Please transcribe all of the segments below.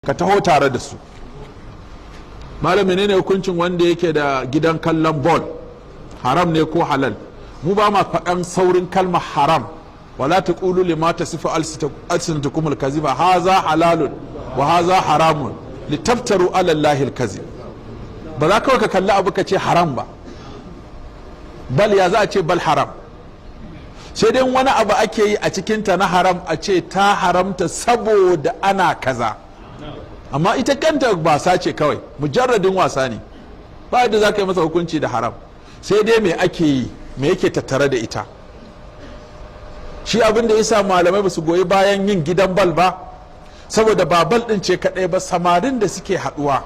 ka taho tare da su. Malam menene hukuncin wanda yake da gidan kallon ball, haram ne ko halal? Mu ba ma faɗan saurin kalmar haram, wala taqulu lima tasifu alsinatukum alkaziba haza halalun wa haza haramun litaftaru ala allahi alkazib. Ba za kawai ka kalli abu ka ce haram ba, bal ya za a ce bal haram, sai dai wani abu ake yi a cikinta na haram a ce ta haramta saboda ana kaza, amma ita kanta wasa ce kawai, mujarradin wasa ne, ba yadda za ka yi masa hukunci da haram, sai dai me ake yi, me yake tattare da ita. Shi abin da yasa malamai ba su goyi bayan yin gidan bal ba, saboda ba bal din ce kadai ba, samarin da suke haduwa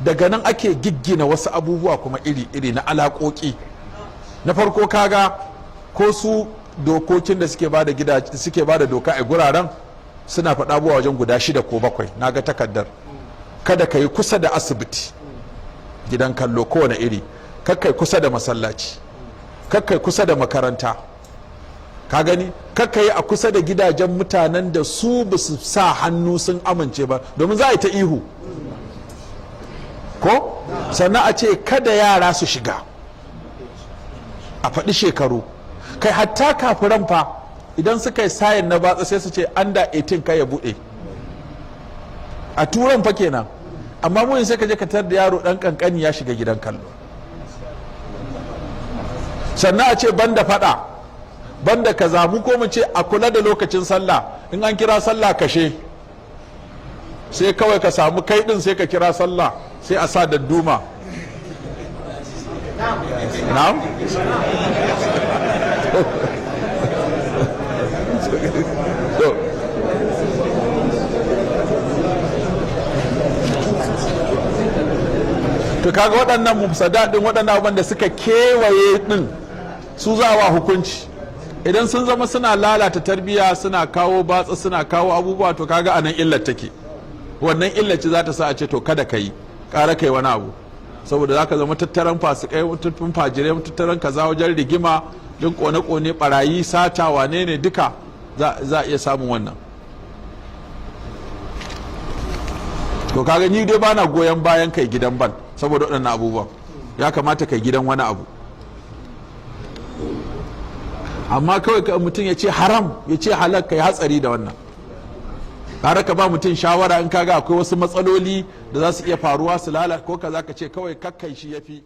daga nan ake giggina wasu abubuwa kuma iri-iri na alaƙoƙi. Na farko kaga ko su dokokin da suke bada doka a guraren suna faɗa abubuwa wajen guda 6 ko 7, na ga takardar. Kada ka yi kusa da asibiti, gidan kallo kowane iri, kakkai kusa da masallaci, kakkai kusa da makaranta, ka gani, kakkai a kusa da gidajen mutanen da su ba su sa hannu sun amince ba, domin za a yi ta ihu ko sannan a ce kada yara su shiga, a faɗi shekaru, kai hatta kafiran fa idan suka yi sayin na batsa sai su ce under 18 kai ya buɗe, a turan fa kenan. Amma mu sai ka je ka tar da yaro ɗan kankani ya shiga gidan kallo. Sannan a ce banda faɗa, banda kaza, mu ko mu ce a kula da lokacin sallah, in an kira sallah kashe, sai kawai ka samu kai ɗin sai ka kira sallah, sai a sa dadduma. Na'am? To kaga waɗannan mufsada ɗin, waɗannan abubuwan da suka kewaye ɗin su za wa hukunci. Idan sun zama suna lalata tarbiyya, suna kawo batsa, suna kawo abubuwa, to kaga anan illar take. Wannan illar ce za ta sa a ce to kada ka yi, ƙara kai wani abu, saboda za ka zama tattaran fasikai, tattaran fajirai, tattaran kaza wajen rigima, yin kone-kone, barayi, sata, wane ne duka za a iya samun wannan. To kaga ni dai bana goyon bayan kai gidan ban saboda waɗannan abubuwan, ya kamata kai gidan wani abu. Amma kawai mutum ya ce haram, ya ce halal, kai hatsari da wannan. Kare ka ba mutum shawara in kaga akwai wasu matsaloli da za su iya faruwa su lalata ko ka za ka ce kawai kakkai shi ya fi.